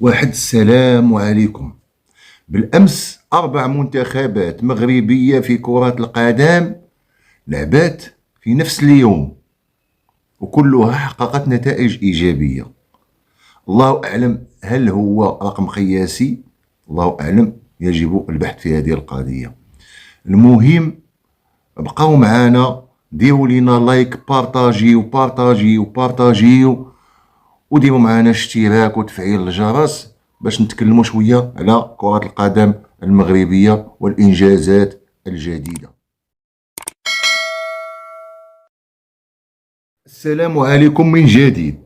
واحد السلام عليكم. بالأمس 4 منتخبات مغربية في كرة القدم لعبات في نفس اليوم، وكلها حققت نتائج إيجابية. الله أعلم هل هو رقم قياسي، الله أعلم، يجب البحث في هذه القضية. المهم بقاو معانا، ديروا لينا لايك، بارطاجيو وديروا معنا اشتراك وتفعيل الجرس باش نتكلموا شويه على كرة القدم المغربية والإنجازات الجديدة. السلام عليكم من جديد.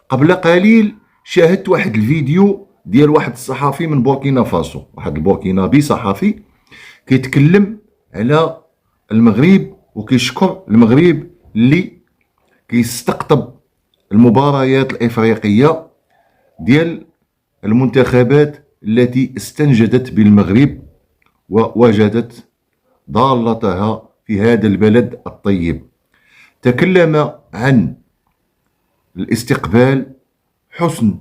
قبل قليل شاهدت واحد الفيديو ديال واحد الصحفي من بوركينا فاسو، واحد البوركينابي صحفي كيتكلم على المغرب وكيشكر المغرب اللي كيستقطب المباريات الإفريقية ديال المنتخبات التي استنجدت بالمغرب ووجدت ضالتها في هذا البلد الطيب. تكلم عن الاستقبال، حسن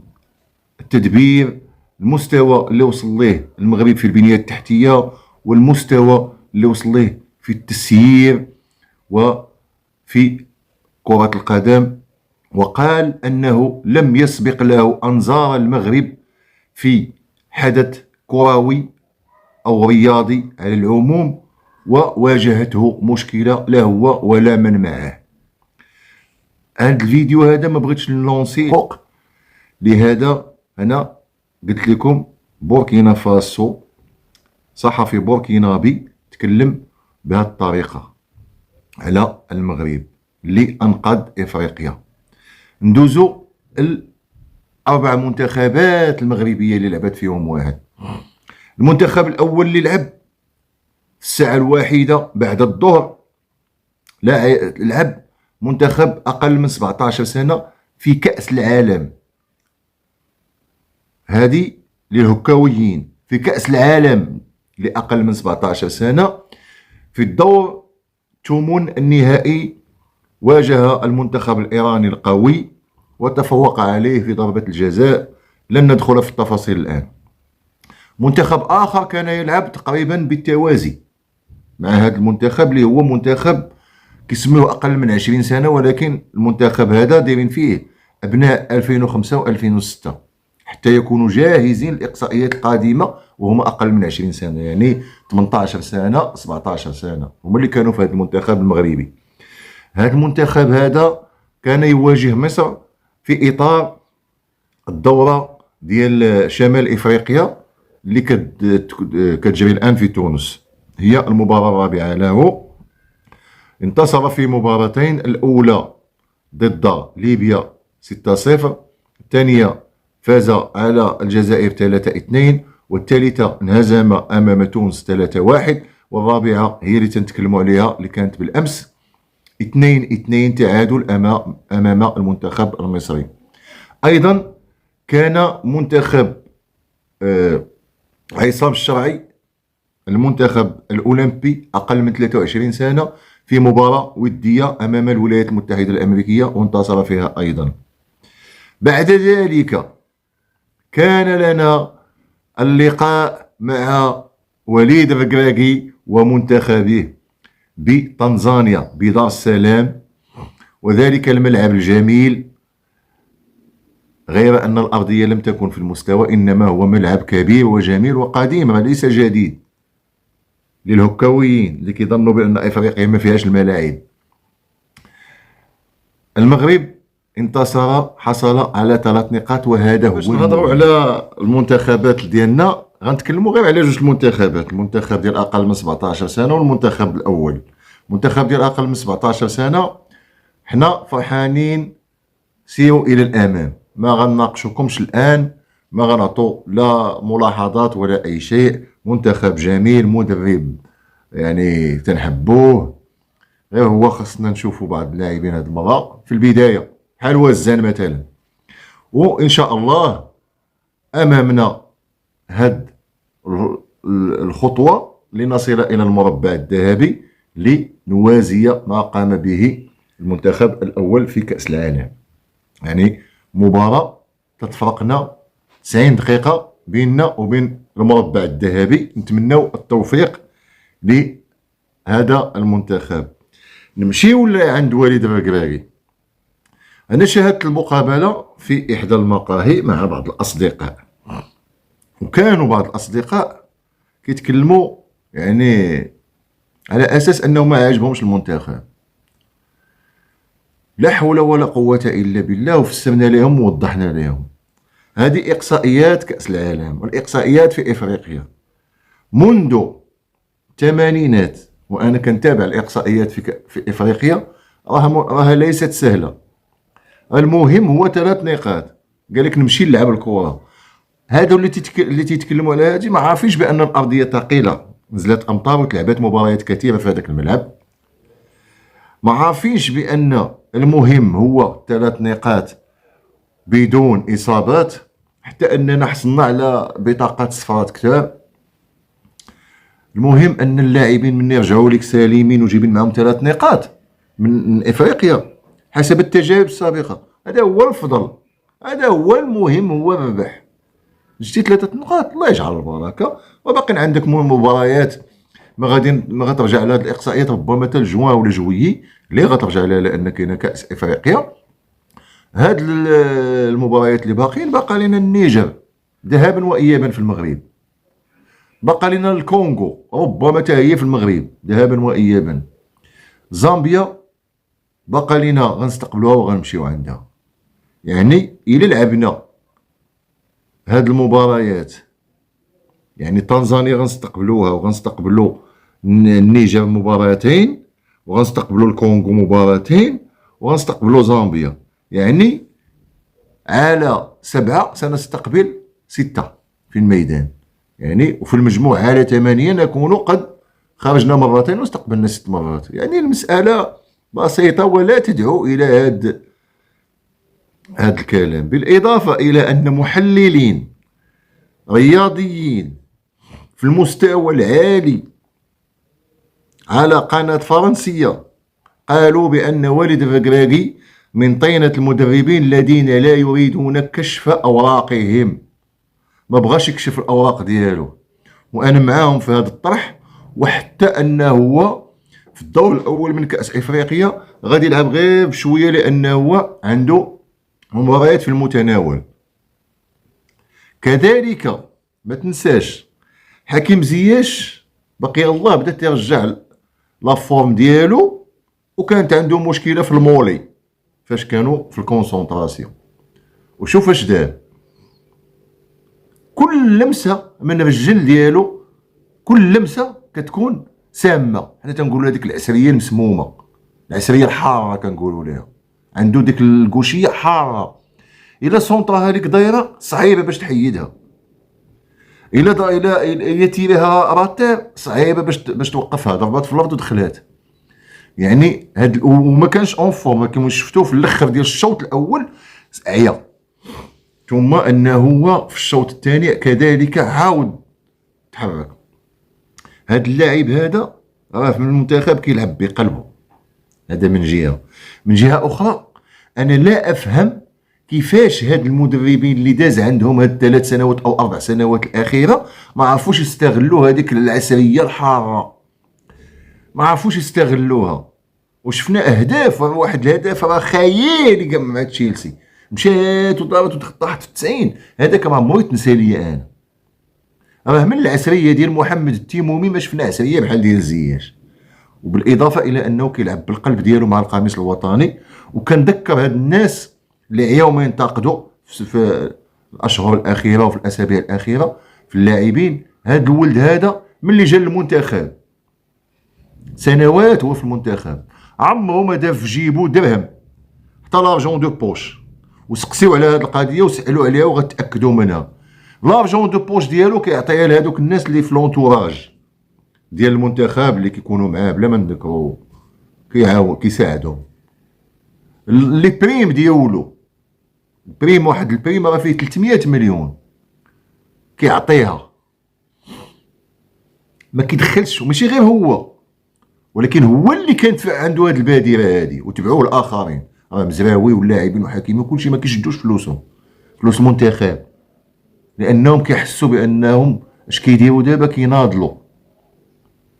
التدبير، المستوى اللي وصل ليه المغرب في البنية التحتية، والمستوى اللي وصل ليه في التسيير وفي كرة القدم. وقال أنه لم يسبق له أن زار المغرب في حدث كروي أو رياضي على العموم وواجهته مشكلة لا هو ولا من معه. هذا الفيديو هذا ما بغيتش نلونسي فوق، لهذا أنا قلت لكم بوركينا فاسو، صحفي بوركينابي تكلم بهذه الطريقة على المغرب اللي أنقذ إفريقيا. ندوزو الأربع منتخبات المغربية اللي لعبت فيهم واحد. المنتخب الأول اللي لعب الساعة 1 بعد الظهر، لعب منتخب أقل من 17 سنة في كأس العالم. هذه للهكاويين، في كأس العالم لأقل من 17 سنة. في الدور ثمن النهائي واجه المنتخب الإيراني القوي وتفوق عليه في ضربة الجزاء، لن ندخل في التفاصيل الآن. منتخب آخر كان يلعب تقريبا بالتوازي مع هذا المنتخب اللي هو منتخب كيسموه أقل من 20 سنة، ولكن المنتخب هذا دايرين فيه أبناء 2005 و2006 حتى يكونوا جاهزين للإقصائيات القادمة، وهم أقل من 20 سنة، يعني 18 سنة 17 سنة هما اللي كانوا في هذا المنتخب المغربي. هذا المنتخب هذا كان يواجه مصر في إطار الدورة ديال شمال إفريقيا اللي كتجري الآن في تونس. هي المباراة الرابعة له. انتصر في مباراتين، الأولى ضد ليبيا 6-0، الثانية فاز على الجزائر 3-2، والثالثة انهزم أمام تونس 3-1، والرابعة هي اللي تنتكلموا عليها اللي كانت بالأمس 2-2 تعادل أمام المنتخب المصري. أيضا كان منتخب عصام الشرعي المنتخب الأولمبي أقل من 23 سنة في مباراة ودية أمام الولايات المتحدة الأمريكية وانتصر فيها أيضا. بعد ذلك كان لنا اللقاء مع وليد الركراكي ومنتخبه بتنزانيا بدار السلام، وذلك الملعب الجميل، غير أن الأرضية لم تكن في المستوى، إنما هو ملعب كبير وجميل وقديم ليس جديد للهكاويين اللي كيظنوا بأن إفريقيا ما فيهاش الملاعب. المغرب انتصر، حصل على 3 نقاط، وهذا هو. باش نهضروا على المنتخبات ديالنا غنتكلموا غير على 2 المنتخبات، المنتخب ديال أقل من 17 سنة والمنتخب الأول. المنتخب ديال أقل من 17 سنة حنا فرحانين، سيروا إلى الأمام، ما غنناقشوكمش الآن، ما غنعطوا لا ملاحظات ولا أي شيء. منتخب جميل، مدرب يعني تنحبوه، غير هو خاصنا نشوفوا بعض اللاعبين هاد المرة في البداية بحال وزان مثلا، وإن شاء الله أمامنا هاد الخطوة لنصل إلى المربع الذهبي لنوازي ما قام به المنتخب الأول في كأس العالم. يعني مباراة تتفرقنا 90 دقيقة بيننا وبين المربع الذهبي. نتمنوا التوفيق لهذا المنتخب. نمشيو عند وليد الركراكي. أنا شاهدت المقابلة في إحدى المقاهي مع بعض الأصدقاء، وكانوا بعض الأصدقاء كيتكلموا يعني على أساس أنه ما عجبهمش المنتخب. لا حول ولا قوة إلا بالله. وفسرنا لهم ووضحنا لهم هذه إقصائيات كأس العالم، والإقصائيات في إفريقيا منذ الثمانينات، وأنا كنتابع الإقصائيات في إفريقيا، راها ليست سهلة. المهم هو 3 نقاط. قال لك نمشي نلعب الكرة. هادو اللي تيتكلموا على هذه ما عارفينش بأن الأرضية ثقيلة، نزلت أمطار وتلعبت مباريات كثيرة في هذاك الملعب. ما عارفينش بأن المهم هو 3 نقاط بدون إصابات، حتى أننا حصلنا على بطاقات صفرات كثار. المهم أن اللاعبين من يرجعوا لك سالمين وجايبين معهم 3 نقاط من إفريقيا حسب التجارب السابقة، هذا هو الفضل، هذا هو المهم، هو الربح. جبتي 3 نقاط الله يجعل البركة. وباقي عندك مباريات ما غترجع لهاد الإقصائيات ربما حتى لجوان ولا جويي اللي غترجع لها، لأن كاينه كأس إفريقيا. هاد المباريات اللي باقيين، باقى لنا النيجر ذهابا وإيابا في المغرب، باقى لنا الكونغو ربما حتى هي في المغرب ذهابا وإيابا، زامبيا باقى لنا غنستقبلوها وغنمشيو عندها. يعني إلا لعبنا هاد المباريات، يعني تنزانيا غنستقبلوها وغنستقبلو النيجر مباراتين، وغنستقبلو الكونغو مباراتين، وغنستقبلو زامبيا. يعني على 7 سنستقبل 6 في الميدان، يعني وفي المجموع على 8 نكون قد خرجنا مرتين واستقبلنا 6 مرات. يعني المسألة بسيطة ولا تدعو إلى هذا الكلام. بالإضافة إلى أن محللين رياضيين في المستوى العالي على قناة فرنسية قالوا بأن وليد الركراكي من طينة المدربين الذين لا يريدون كشف أوراقهم، ما بغاش يكشف الأوراق ديالو. وأنا معاهم في هذا الطرح، وحتى أنه هو في الدور الأول من كأس إفريقيا غادي يلعب غير بشوية، لأنه هو عنده مباريات في المتناول. كذلك ما تنساش حكيم زياش بقي الله بدا تيرجع لافورم ديالو، وكانت عنده مشكله في المولي فاش كانوا في الكونسونطراسيون. وشوف اش دار، كل لمسه من الرجل ديالو، كل لمسه كتكون سامه. حنا تنقولوا هذيك العسريه المسمومه، العسريه الحاره كنقولوا لها، عنده ديك الكوشيه حاره. الا سونطراها لك دايره صعيبه باش تحيدها، الا تيريها راتير صعيبه باش توقفها، ضربات في الارض ودخلات. يعني هاد وما كانش اون فورم كما شفتوه في الاخر ديال الشوط الاول عيا، ثم انه هو في الشوط الثاني كذلك عاود تحرك. هاد اللاعب هذا راه في المنتخب كيلعب بقلبه، هذا من جهه. من جهه اخرى انا لا افهم كيفاش هاد المدربين اللي داز عندهم هاد 3 سنوات او 4 سنوات الاخيره ما عرفوش يستغلوا هذيك العسريه الحاره، ما عرفوش يستغلوها. وشفنا اهداف، واحد الهدف راه خيالي مع تشيلسي، مشات وضربت وتخطحت في 90. هذاك ما عمرو يتنسى ليا انا. راه من العسريه ديال محمد التيمومي ما شفنا عسريه بحال ديال زياش. وبالاضافه الى انه كيلعب بالقلب ديالو مع القميص الوطني. وكنذكر هاد الناس اللي عياو ما ينتقدوا في الاشهر الاخيره وفي الاسابيع الاخيره في اللاعبين، هاد الولد هذا ملي جا للمنتخب سنوات هو في المنتخب، عمرو ما دار في جيبو درهم حتى لارجون دو بوش. وسقسيو على هاد القضيه وسالوا عليها وغتاكدوا منها. لارجون دو بوش ديالو كيعطيها لهادوك الناس اللي في لونتوراج ديال المنتخب اللي كيكونوا معاه بلا ما نذكروا، كيساعدهم. لي بريم ديالو، بريم واحد البريم راه فيه 300 مليون كيعطيها، ما كيدخلش. وماشي غير هو، ولكن هو اللي كانت عنده هاد البادره هادي وتبعوه الاخرين. راه مزراوي واللاعبين وحكيمي وكلشي ما كيشدوش فلوسهم، فلوس المنتخب. لانهم كيحسوا بانهم اش كيديروا دابا، كيناضلوا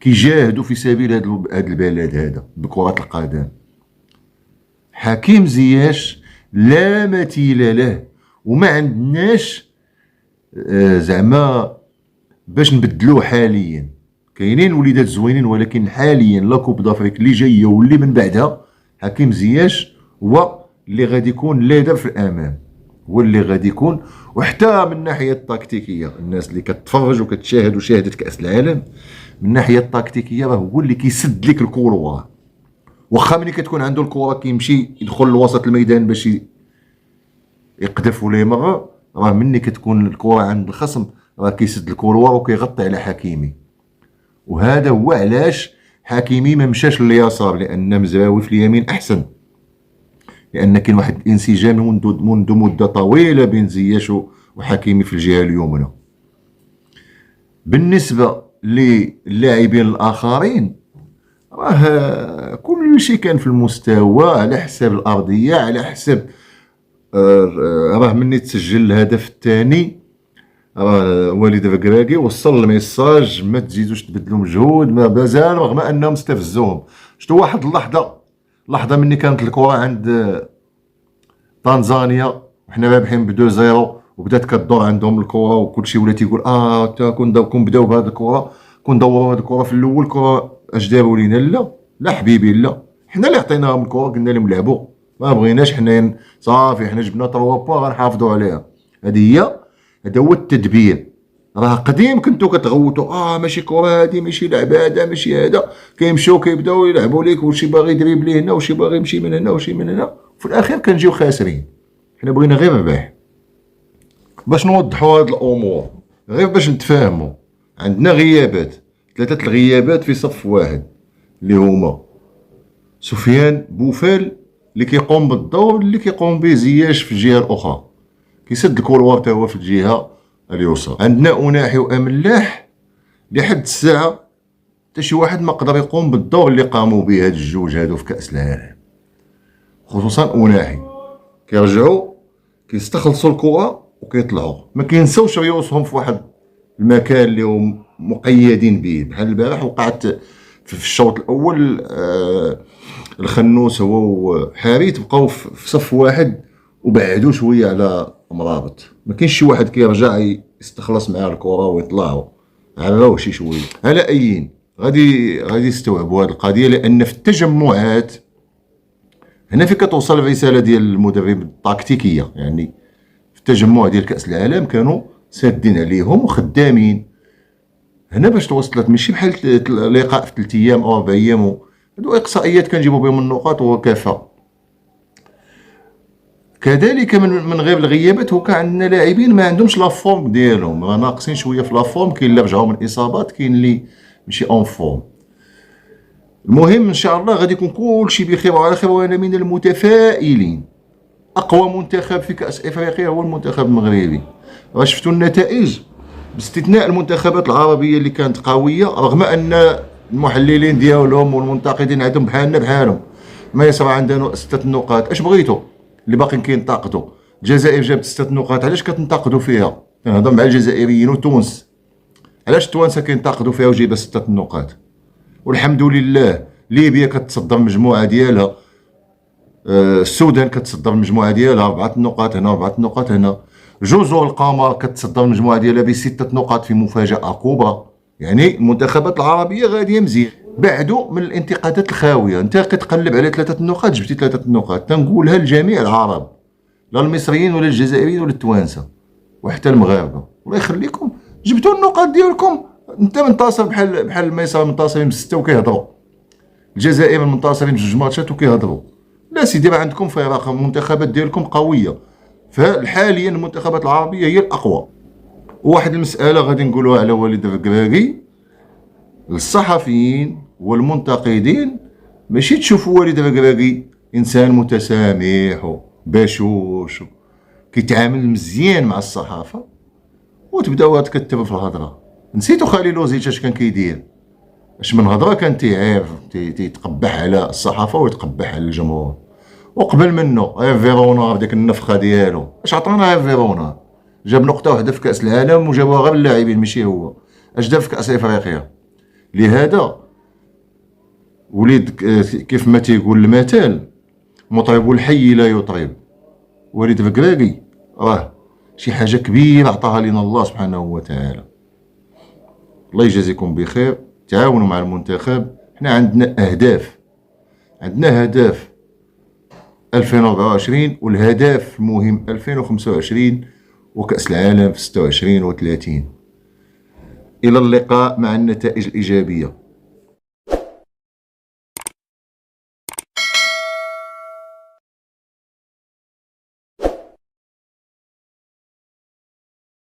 كيجاهدوا في سبيل هذا البلد هذا بكرة القدم. حكيم زياش لا مثيل له، وما عندناش زعما باش نبدلوه حاليا. كاينين وليدات زوينين، ولكن حاليا لا كوب دافريك اللي جايه واللي من بعدها حكيم زياش هو اللي غادي يكون ليدر في الامام، هو اللي غادي يكون. وحتى من الناحيه التكتيكيه، الناس اللي كتفرج وكتشاهد وشاهدت كاس العالم، من الناحيه التكتيكيه راه هو اللي كيسد لك الكروه. واخا ملي كتكون عنده الكره كيمشي يدخل لوسط الميدان باش يقذف ولا يمرر، راه ملي كتكون الكره عند الخصم راه كيسد الكروه وكيغطي على حكيمي. وهذا هو علاش حكيمي ما مشاش لليسار، لان مزراوي في اليمين احسن، لان كاين واحد الانسجام منذ مده طويله بين زياش وحكيمي في الجهه اليمنى. بالنسبه للاعبين الاخرين راه كل شيء كان في المستوى، على حساب الارضيه، على حساب راه مني تسجل الهدف الثاني راه والد الركراكي وصل الميساج ما تزيدوش تبذلوا مجهود، ما مازال رغم انهم استفزوهم. شتو واحد اللحظه مني كانت الكره عند تنزانيا وحنا رابحين ب 2-0 وبدات كدور عندهم الكره وكلشي ولا تيقول كون بداو بهذه الكره، كون دوروا هذه الكره في الاول، الكره اش داروا لينا؟ لا حبيبي، لا حنا اللي عطيناهم الكره، قلنا لهم لعبوا، ما بغيناش حنا صافي، حنا جبنا 3 بوان غنحافظوا عليها. هذا هو التدبير. راه قديم كنتو كتغوتوا ماشي كره هادي، ماشي لعب هذا، ماشي هذا، كيمشيو كيبداو يلعبوا ليك وشي باغي يدريبلي هنا وشي باغي يمشي من هنا وشي من هنا، وفي الاخير كنجيو خاسرين. حنا بغينا غير الربح. باش نوضحوا هاد الامور، غير باش نتفاهموا، عندنا غيابات، 3 الغيابات في صف واحد اللي هما سفيان بوفال اللي كيقوم بالدور اللي كيقوم به زياش في الجهه الاخرى، كيسد الكروار حتى هو في الجهه اليسرى. عندنا اناحي واملاح لحد الساعه حتى شي واحد ما قدر يقوم بالدور اللي قاموا به هاد الجوج هادو في كاس العالم، خصوصا اناحي. كيرجعوا كيستخلصوا الكره وكيطلعوا، ما كينساوش ريوسهم في واحد المكان اللي هم مقيدين به. بحال البارح وقعت في الشوط الاول، الخنوس هو وحاريت بقاو في صف واحد وبعدوا شويه على مرابط، ما كاينش شي واحد كيرجع يستخلص معاه الكره ويطلعوا، عراو شي شويه. على ايين غادي يستوعبوا هذه القضيه، لان في التجمعات هنا فين كتوصل الرساله ديال المدرب التكتيكيه. يعني في التجمع ديال كاس العالم كانوا سادين عليهم وخدامين. هنا باش توصلت ماشي بحال اللقاء في 3 ايام او 4 ايام، هادو اقصائيات كنجيبوا بهم النقاط وكفى. كذلك من غير الغيابات هو كان عندنا لاعبين ما عندهمش لا فورم ديالهم، راه ناقصين شويه في لا فورم. كاين اللي رجعوا من اصابات، كاين اللي ماشي اون فورم. المهم ان شاء الله غادي يكون كلشي بخير وعلى خير، وانا من المتفائلين. اقوى منتخب في كاس افريقيا هو المنتخب المغربي. شفتوا النتائج، باستثناء المنتخبات العربيه اللي كانت قويه، رغم ان المحللين ديالهم والمنتقدين عندهم بحالهم. مصر عندنا 6 نقاط، اش بغيتوا اللي باقيين كينتقدوا؟ الجزائر جابت 6 نقاط، علاش كتنتقدوا فيها؟ كنهضر مع الجزائريين وتونس، علاش التوانسه كينتقدوا فيها وجايبه 6 نقاط؟ والحمد لله ليبيا كتصدر المجموعه ديالها، السودان كتصدر المجموعه ديالها 4 نقاط هنا 4 نقاط هنا، جزر القمر كتصدر المجموعه ديالها ب6 نقاط في مفاجاه كبرى. يعني المنتخبات العربيه غاديه مزيان، بعدوا من الانتقادات الخاويه. انت كتقلب على 3 نقاط، جبتي 3 نقاط، تنقولها لجميع العرب، لا المصريين ولا الجزائريين ولا التوانسه وحتى المغاربه، الله يخليكم جبتوا النقاط ديالكم. انت منتصر بحال مصر منتصرين ب6 وكيهضروا، الجزائر منتصرين ب2 ماتشات وكيهضروا. لا سيدي، راه عندكم فرق، المنتخبات ديالكم قويه. فحاليا المنتخبات العربيه هي الاقوى. وواحد المساله غادي نقولوها على والد الركراكي للصحفيين والمنتقدين، ماشي تشوفوا والد الركراكي انسان متسامح وبشوش كيتعامل مزيان مع الصحافه وتبداو تكتبوا في الهضره. نسيتو خليلوزيتش اش كان كيدير؟ اش من هضره كان تيعرف تيتقبح على الصحافه ويتقبح على الجمهور. وقبل منه اير فيرونا بديك النفخه ديالو، اش عطانا اير فيرونا؟ جاب نقطة واحدة في كأس العالم وجابوها غير اللاعبين ماشي هو. اش دار في كأس افريقيا؟ لهذا وليد كيف ما تيقول المثال، مطرب الحي لا يطرب. وليد الكراكي راه شي حاجة كبيرة عطاها لنا الله سبحانه وتعالى. الله يجازيكم بخير، تعاونوا مع المنتخب. حنا عندنا أهداف، عندنا هدف 2024 والهدف المهم 2025 وكأس العالم في 26 و30. إلى اللقاء مع النتائج الإيجابية.